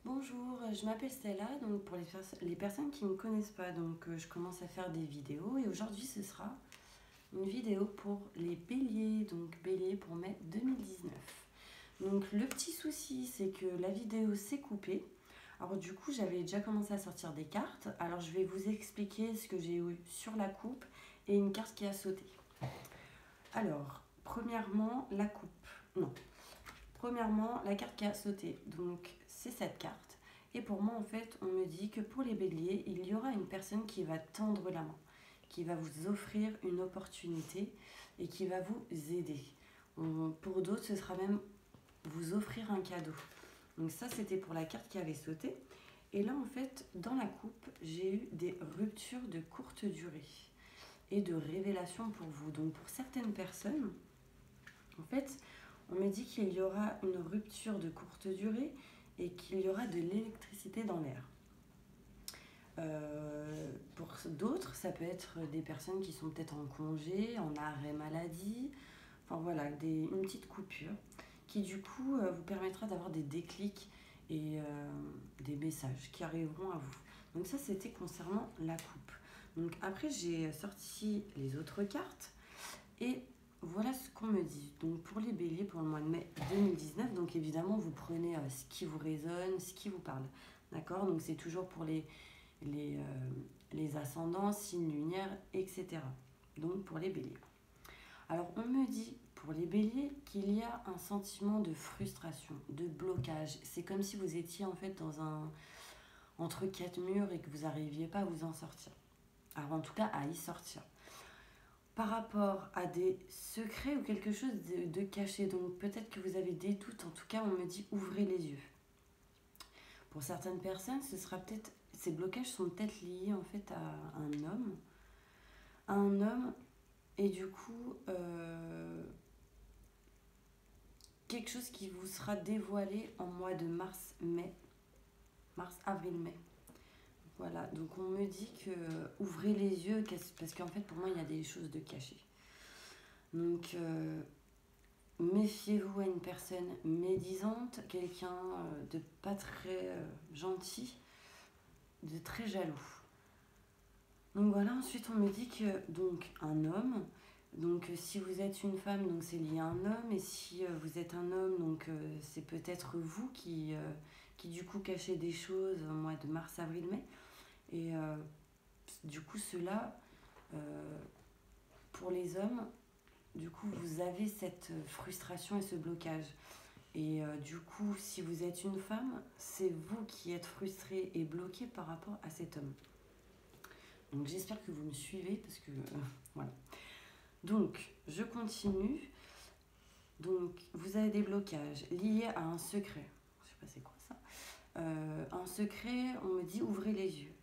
Bonjour, je m'appelle Stella, donc pour les personnes qui ne me connaissent pas, je commence à faire des vidéos et aujourd'hui ce sera une vidéo pour les béliers, donc bélier pour mai 2019. Donc le petit souci c'est que la vidéo s'est coupée, alors du coup j'avais déjà commencé à sortir des cartes, alors je vais vous expliquer ce que j'ai eu sur la coupe et une carte qui a sauté. Alors, premièrement la coupe, non. Premièrement, la carte qui a sauté, donc c'est cette carte. Et pour moi, en fait, on me dit que pour les béliers, il y aura une personne qui va tendre la main, qui va vous offrir une opportunité et qui va vous aider. Pour d'autres, ce sera même vous offrir un cadeau. Donc ça, c'était pour la carte qui avait sauté. Et là, en fait, dans la coupe, j'ai eu des ruptures de courte durée et de révélations pour vous. Donc pour certaines personnes, en fait, on me dit qu'il y aura une rupture de courte durée et qu'il y aura de l'électricité dans l'air. Pour d'autres, ça peut être des personnes qui sont peut-être en congé, en arrêt maladie, enfin voilà, une petite coupure qui du coup vous permettra d'avoir des déclics et des messages qui arriveront à vous. Donc ça, c'était concernant la coupe. Donc après, j'ai sorti les autres cartes et voilà ce qu'on me dit. Donc pour les béliers, pour le mois de mai 2019, donc évidemment, vous prenez ce qui vous résonne, ce qui vous parle. D'accord. Donc c'est toujours pour les, les ascendants, signes lunaires, etc. Donc pour les béliers. Alors on me dit pour les béliers qu'il y a un sentiment de frustration, de blocage. C'est comme si vous étiez en fait entre quatre murs et que vous n'arriviez pas à vous en sortir. Alors en tout cas à y sortir. Par rapport à des secrets ou quelque chose de caché. Donc peut-être que vous avez des doutes. En tout cas, on me dit ouvrez les yeux. Pour certaines personnes, ces blocages sont peut-être liés en fait à un homme. À un homme et du coup, quelque chose qui vous sera dévoilé en mois de mars-mai. Mars, avril, mai. Voilà, donc on me dit que ouvrez les yeux parce qu'en fait pour moi il y a des choses de cachées. Donc méfiez-vous à une personne médisante, quelqu'un de pas très gentil, de très jaloux. Donc voilà, ensuite on me dit que donc un homme, donc si vous êtes une femme, donc c'est lié à un homme, et si vous êtes un homme, donc c'est peut-être vous qui du coup cachez des choses au mois de mars, avril, mai. Et du coup cela, pour les hommes, du coup vous avez cette frustration et ce blocage. Et du coup, si vous êtes une femme, c'est vous qui êtes frustrée et bloquée par rapport à cet homme. Donc j'espère que vous me suivez parce que voilà. Donc je continue. Donc vous avez des blocages liés à un secret. Je sais pas c'est quoi ça. Un secret, on me dit ouvrez les yeux.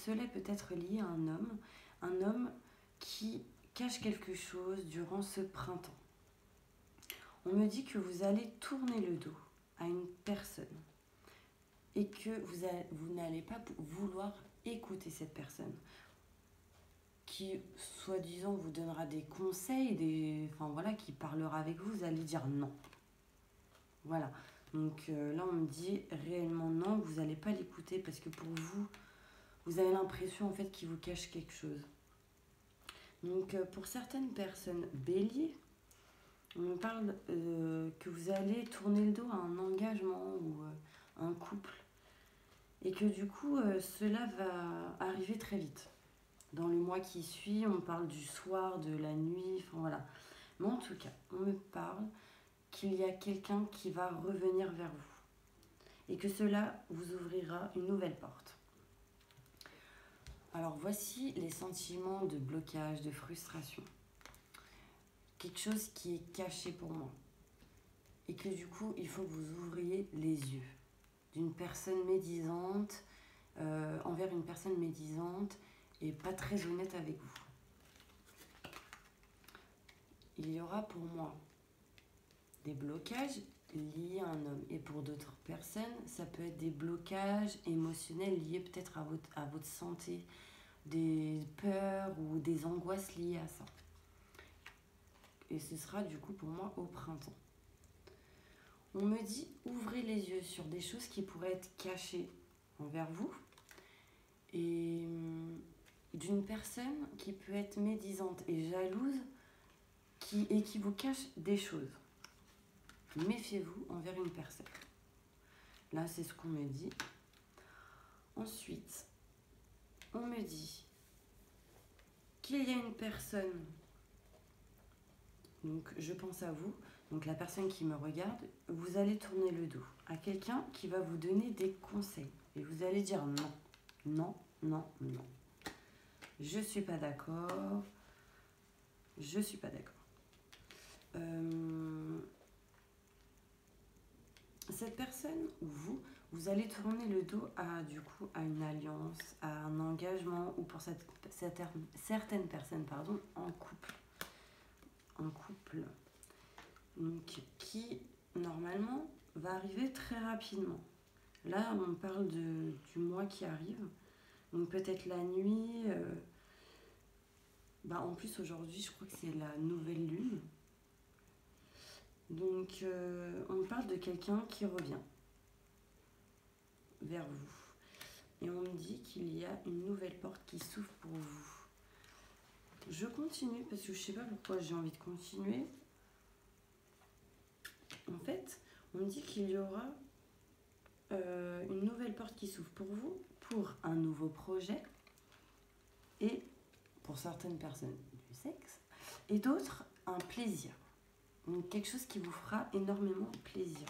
Cela peut être lié à un homme qui cache quelque chose durant ce printemps. On me dit que vous allez tourner le dos à une personne et que vous n'allez pas vouloir écouter cette personne qui, soi-disant, vous donnera des conseils, enfin voilà, qui parlera avec vous, vous allez dire non. Voilà. Donc là, on me dit réellement non, vous n'allez pas l'écouter parce que pour vous, vous avez l'impression en fait qu'il vous cache quelque chose. Donc pour certaines personnes béliers, on me parle que vous allez tourner le dos à un engagement ou un couple et que du coup cela va arriver très vite. Dans le mois qui suit, on parle du soir, de la nuit, enfin voilà. Mais en tout cas, on me parle qu'il y a quelqu'un qui va revenir vers vous et que cela vous ouvrira une nouvelle porte. Alors voici les sentiments de blocage, de frustration. Quelque chose qui est caché pour moi. Et que du coup, il faut que vous ouvriez les yeux d'une personne médisante, envers une personne médisante et pas très honnête avec vous. Il y aura pour moi des blocages liés à un homme. Et pour d'autres personnes, ça peut être des blocages émotionnels liés peut-être à votre santé, des peurs ou des angoisses liées à ça. Et ce sera du coup pour moi au printemps. On me dit, ouvrez les yeux sur des choses qui pourraient être cachées envers vous et d'une personne qui peut être médisante et jalouse et qui vous cache des choses. Méfiez-vous envers une personne. Là, c'est ce qu'on me dit. Ensuite, on me dit qu'il y a une personne, donc je pense à vous, donc la personne qui me regarde, vous allez tourner le dos à quelqu'un qui va vous donner des conseils. Et vous allez dire non, non, non, non. Je suis pas d'accord. Je suis pas d'accord. Cette personne ou vous allez tourner le dos à une alliance, à un engagement ou pour certaines personnes, en couple. En couple. Donc, qui, normalement, va arriver très rapidement. Là, on parle du mois qui arrive. Donc, peut-être la nuit. En plus, aujourd'hui, je crois que c'est la nouvelle lune. Donc, on parle de quelqu'un qui revient vers vous. Et on me dit qu'il y a une nouvelle porte qui s'ouvre pour vous. Je continue parce que je ne sais pas pourquoi j'ai envie de continuer. En fait, on me dit qu'il y aura une nouvelle porte qui s'ouvre pour vous, pour un nouveau projet et pour certaines personnes du sexe et d'autres un plaisir. Donc quelque chose qui vous fera énormément plaisir.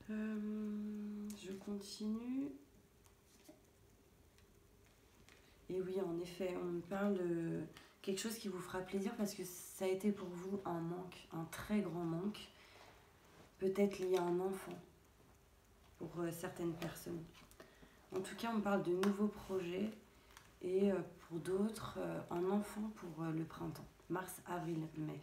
Je continue. Et oui, en effet, on me parle de quelque chose qui vous fera plaisir parce que ça a été pour vous un manque, un très grand manque. Peut-être lié à un enfant pour certaines personnes. En tout cas, on parle de nouveaux projets et pour d'autres, un enfant pour le printemps. Mars, avril, mai.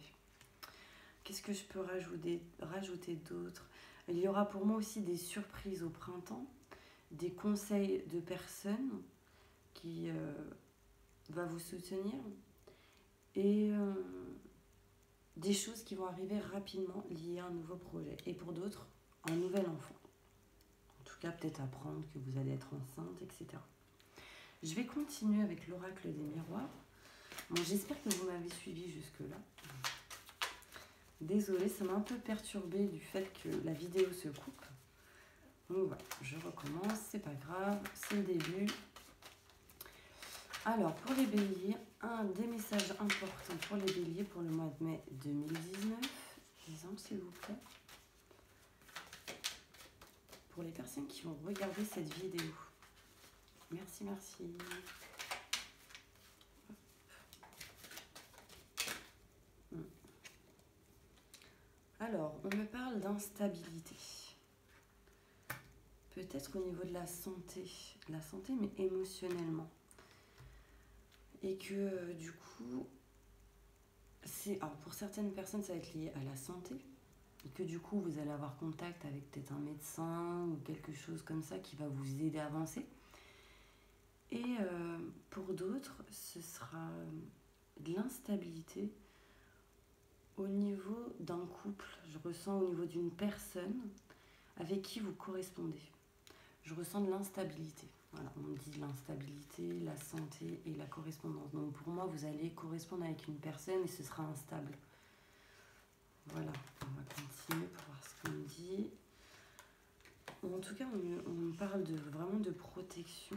Qu'est-ce que je peux rajouter d'autre? Il y aura pour moi aussi des surprises au printemps, des conseils de personnes qui va vous soutenir et des choses qui vont arriver rapidement liées à un nouveau projet. Et pour d'autres, un nouvel enfant. En tout cas, peut-être apprendre que vous allez être enceinte, etc. Je vais continuer avec l'oracle des miroirs. Bon, j'espère que vous m'avez suivi jusque-là. Désolée, ça m'a un peu perturbée du fait que la vidéo se coupe. Donc voilà, je recommence, c'est pas grave, c'est le début. Alors, pour les béliers, un des messages importants pour les béliers pour le mois de mai 2019. Exemple, s'il vous plaît. Pour les personnes qui vont regarder cette vidéo. Merci, merci. Alors, on me parle d'instabilité. Peut-être au niveau de la santé, mais émotionnellement. Et que du coup, alors pour certaines personnes, ça va être lié à la santé. Et que du coup, vous allez avoir contact avec peut-être un médecin ou quelque chose comme ça qui va vous aider à avancer. Et pour d'autres, ce sera de l'instabilité au niveau d'un couple. Je ressens au niveau d'une personne avec qui vous correspondez. Je ressens de l'instabilité. Voilà, on me dit de l'instabilité, la santé et la correspondance. Donc pour moi, vous allez correspondre avec une personne et ce sera instable. Voilà, on va continuer pour voir ce qu'on me dit. En tout cas, on me parle vraiment de protection.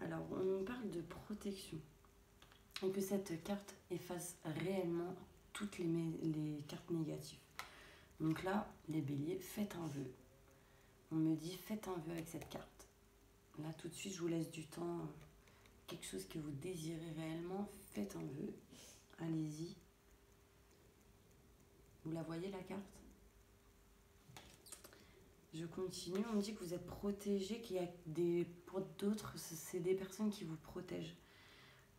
Alors, on me parle de protection. Et que cette carte efface réellement toutes les cartes négatives. Donc là, les béliers, faites un vœu. On me dit, faites un vœu avec cette carte. Là, tout de suite, je vous laisse du temps. Quelque chose que vous désirez réellement, faites un vœu. Allez-y. Vous la voyez, la carte? Je continue. On me dit que vous êtes protégé, qu'il y a pour d'autres, c'est des personnes qui vous protègent.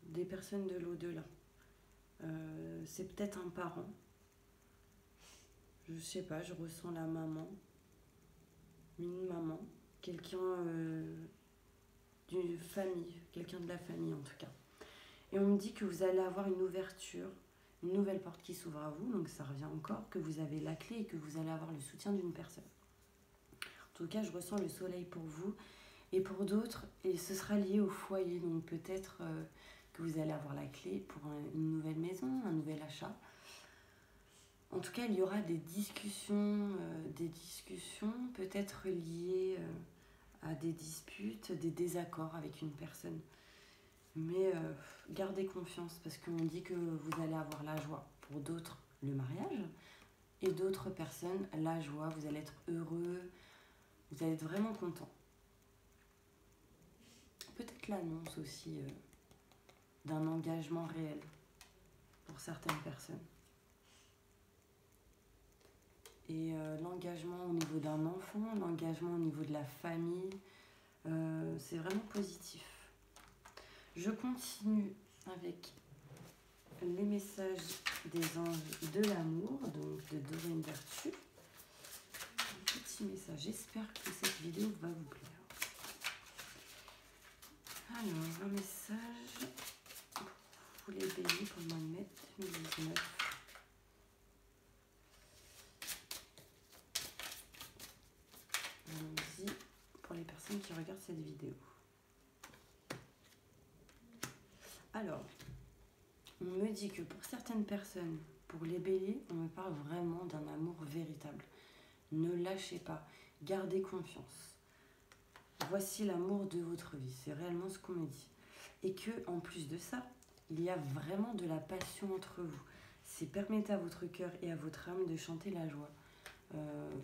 Des personnes de l'au-delà. C'est peut-être un parent. Je sais pas, je ressens la maman. Une maman. Quelqu'un d'une famille, quelqu'un de la famille en tout cas. Et on me dit que vous allez avoir une ouverture, une nouvelle porte qui s'ouvre à vous, donc ça revient encore, que vous avez la clé et que vous allez avoir le soutien d'une personne. En tout cas, je ressens le soleil pour vous et pour d'autres, et ce sera lié au foyer, donc peut-être que vous allez avoir la clé pour une nouvelle maison, un nouvel achat. En tout cas, il y aura des discussions peut-être liées à des disputes, des désaccords avec une personne. Mais gardez confiance parce qu'on dit que vous allez avoir la joie. Pour d'autres, le mariage. Et d'autres personnes, la joie. Vous allez être heureux. Vous allez être vraiment content. Peut-être l'annonce aussi d'un engagement réel pour certaines personnes. Et l'engagement au niveau d'un enfant, l'engagement au niveau de la famille, c'est vraiment positif. Je continue avec les messages des anges de l'amour, donc de Doreen Virtue. Un petit message, j'espère que cette vidéo va vous plaire. Alors, un message pour les béliers pour le mois de mai 2019. Allons-y pour les personnes qui regardent cette vidéo. Alors, on me dit que pour certaines personnes, pour les béliers, on me parle vraiment d'un amour véritable. Ne lâchez pas, gardez confiance. Voici l'amour de votre vie, c'est réellement ce qu'on me dit. Et que, en plus de ça, il y a vraiment de la passion entre vous. C'est permettez à votre cœur et à votre âme de chanter la joie.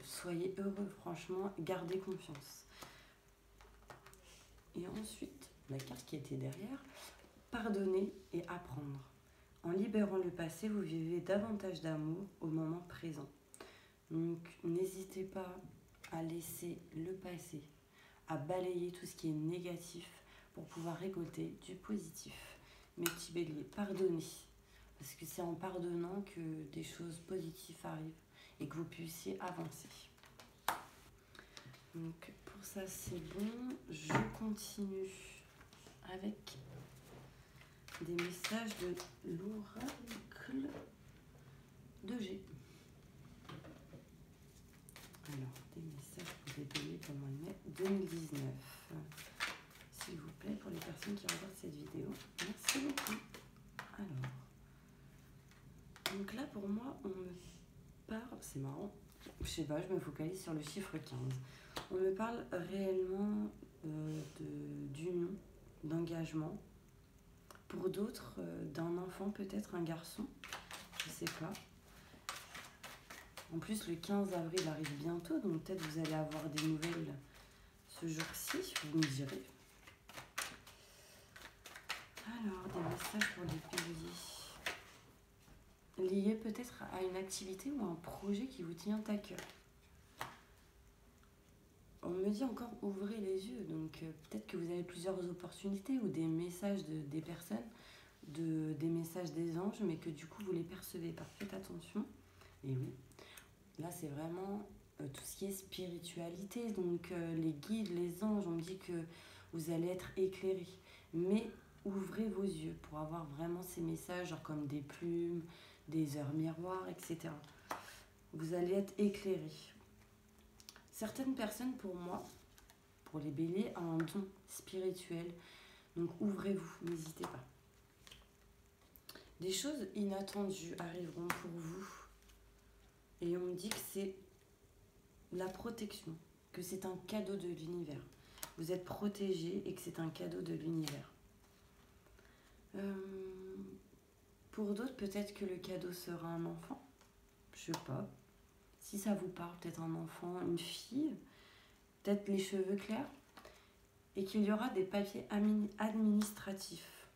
Soyez heureux, franchement, gardez confiance. Et ensuite, la carte qui était derrière, pardonner et apprendre. En libérant le passé, vous vivez davantage d'amour au moment présent. Donc, n'hésitez pas à laisser le passé, à balayer tout ce qui est négatif pour pouvoir récolter du positif. Mes petits béliers, pardonnez. Parce que c'est en pardonnant que des choses positives arrivent et que vous puissiez avancer. Donc, pour ça, c'est bon. Je continue avec des messages de l'oracle de G. Alors, des messages pour les béliers pour le mois de mai 2019. S'il vous plaît, pour les personnes qui regardent cette vidéo. Merci beaucoup. Alors, donc là, pour moi, on me parle, c'est marrant, je sais pas, je me focalise sur le chiffre 15. On me parle réellement d'union, d'engagement. Pour d'autres, d'un enfant, peut-être un garçon, je sais pas. En plus, le 15 avril arrive bientôt, donc peut-être vous allez avoir des nouvelles ce jour-ci, vous me direz. Alors, des messages pour les béliers. Liés peut-être à une activité ou à un projet qui vous tient à cœur. On me dit encore ouvrez les yeux, donc peut-être que vous avez plusieurs opportunités ou des messages des personnes, des messages des anges, mais que du coup vous ne les percevez pas. Faites attention. Et oui, là c'est vraiment tout ce qui est spiritualité, donc les guides, les anges, on me dit que vous allez être éclairés. Mais ouvrez vos yeux pour avoir vraiment ces messages, genre comme des plumes, des heures miroirs, etc. Vous allez être éclairés. Certaines personnes, pour moi, pour les béliers, ont un don spirituel. Donc ouvrez-vous, n'hésitez pas. Des choses inattendues arriveront pour vous. Et on me dit que c'est la protection, que c'est un cadeau de l'univers. Vous êtes protégés et que c'est un cadeau de l'univers. Pour d'autres, peut-être que le cadeau sera un enfant. Je sais pas. Si ça vous parle, peut-être un enfant, une fille, peut-être les cheveux clairs, et qu'il y aura des papiers administratifs.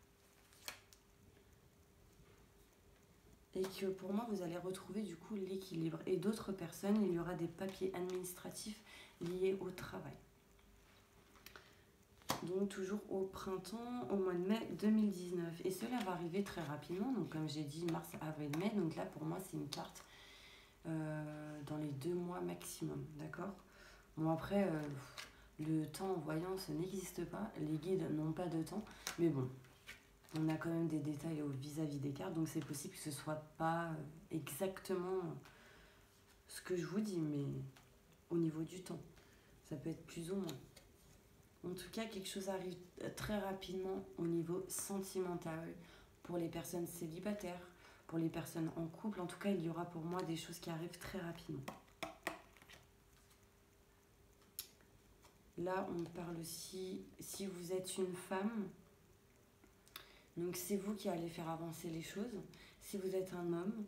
Et que pour moi, vous allez retrouver du coup l'équilibre. Et d'autres personnes, il y aura des papiers administratifs liés au travail. Donc toujours au printemps, au mois de mai 2019. Et cela va arriver très rapidement, donc comme j'ai dit, mars, avril, mai. Donc là, pour moi, c'est une carte dans les 2 mois maximum, d'accord? Bon, après, Le temps en voyance n'existe pas, les guides n'ont pas de temps, mais bon, on a quand même des détails vis-à-vis des cartes, donc c'est possible que ce soit pas exactement ce que je vous dis, mais au niveau du temps, ça peut être plus ou moins. En tout cas, quelque chose arrive très rapidement au niveau sentimental pour les personnes célibataires, pour les personnes en couple. En tout cas, il y aura pour moi des choses qui arrivent très rapidement. Là, on parle aussi, si vous êtes une femme, donc c'est vous qui allez faire avancer les choses. Si vous êtes un homme,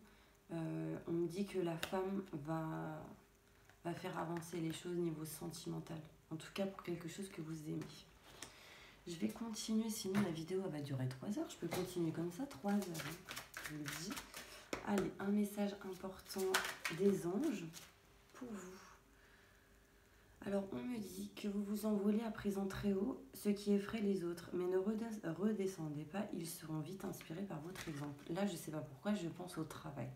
on me dit que la femme va faire avancer les choses au niveau sentimental. En tout cas, pour quelque chose que vous aimez. Je vais continuer, sinon la vidéo elle va durer 3 heures. Je peux continuer comme ça, 3 heures, hein, je vous le dis. Allez, un message important des anges pour vous. Alors, on me dit que vous vous envolez à présent très haut, ce qui effraie les autres, mais ne redescendez pas, ils seront vite inspirés par votre exemple. Là, je ne sais pas pourquoi, je pense au travail,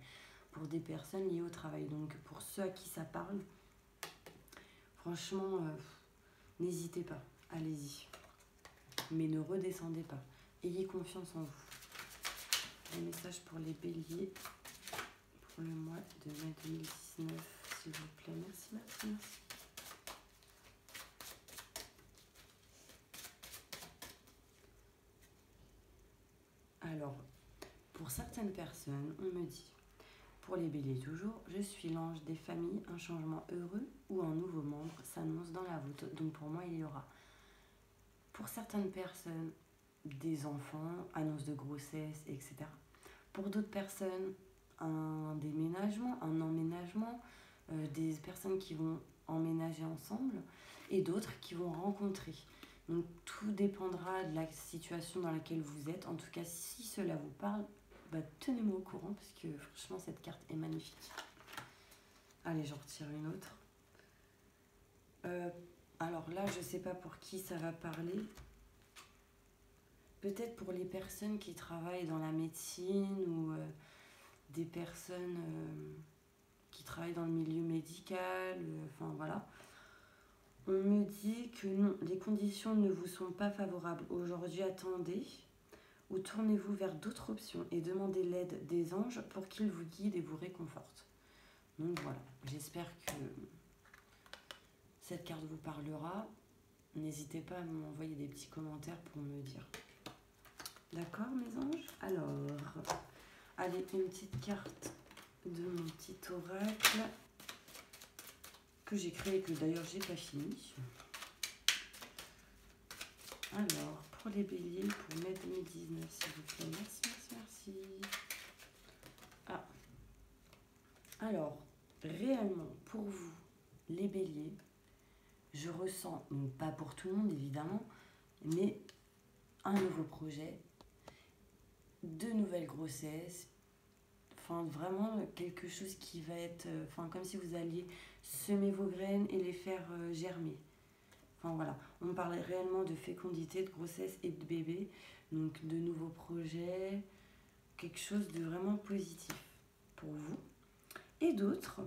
pour des personnes liées au travail. Donc, pour ceux à qui ça parle, franchement, n'hésitez pas, allez-y. Mais ne redescendez pas, ayez confiance en vous. Un message pour les béliers, pour le mois de mai 2019, s'il vous plaît. Merci, merci, merci. Alors, pour certaines personnes, on me dit, pour les béliers toujours, je suis l'ange des familles, un changement heureux ou un nouveau membre s'annonce dans la voûte. Donc pour moi, il y aura, pour certaines personnes, des enfants, annonce de grossesse, etc. Pour d'autres personnes, un déménagement, un emménagement, des personnes qui vont emménager ensemble et d'autres qui vont rencontrer. Donc tout dépendra de la situation dans laquelle vous êtes. En tout cas, si cela vous parle, bah, tenez-moi au courant parce que franchement, cette carte est magnifique. Allez, j'en retire une autre. Alors là, je ne sais pas pour qui ça va parler. Peut-être pour les personnes qui travaillent dans la médecine ou des personnes qui travaillent dans le milieu médical. Enfin voilà. On me dit que non, les conditions ne vous sont pas favorables. Aujourd'hui, attendez ou tournez-vous vers d'autres options et demandez l'aide des anges pour qu'ils vous guident et vous réconfortent. Donc voilà, j'espère que cette carte vous parlera. N'hésitez pas à m'envoyer des petits commentaires pour me dire. D'accord, mes anges? Alors, allez, une petite carte de mon petit oracle que j'ai créé, que d'ailleurs j'ai pas fini. Alors, pour les béliers, pour mai 2019, s'il vous plaît. Merci, merci, merci. Ah. Alors, réellement, pour vous, les béliers, je ressens, donc pas pour tout le monde évidemment, mais un nouveau projet, de nouvelles grossesses, enfin vraiment quelque chose qui va être, enfin comme si vous alliez semer vos graines et les faire germer. Enfin voilà, on parlait réellement de fécondité, de grossesse et de bébé, donc de nouveaux projets, quelque chose de vraiment positif pour vous. Et d'autres,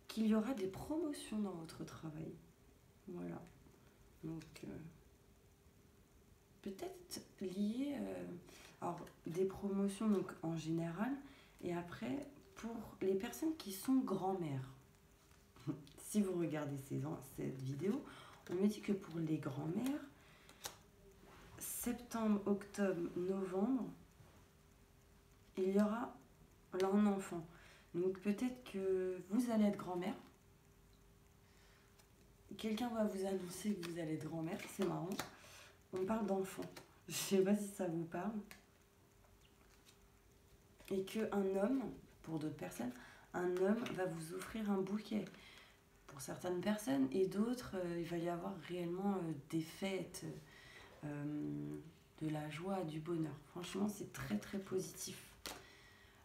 qu'il y aura des promotions dans votre travail. Voilà, donc peut-être lié, alors des promotions donc en général, et après pour les personnes qui sont grand-mères. Si vous regardez cette vidéo, on me dit que pour les grand-mères, septembre, octobre, novembre, il y aura un enfant. Donc peut-être que vous allez être grand-mère. Quelqu'un va vous annoncer que vous allez être grand-mère, c'est marrant. On parle d'enfant. Je ne sais pas si ça vous parle. Et qu'un homme, pour d'autres personnes, un homme va vous offrir un bouquet. Pour certaines personnes et d'autres, il va y avoir réellement des fêtes, de la joie, du bonheur. Franchement, c'est très très positif.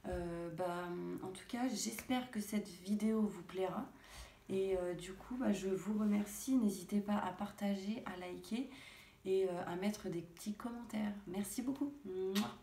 En tout cas, j'espère que cette vidéo vous plaira. Et du coup, je vous remercie. N'hésitez pas à partager, à liker et à mettre des petits commentaires. Merci beaucoup. Mouah.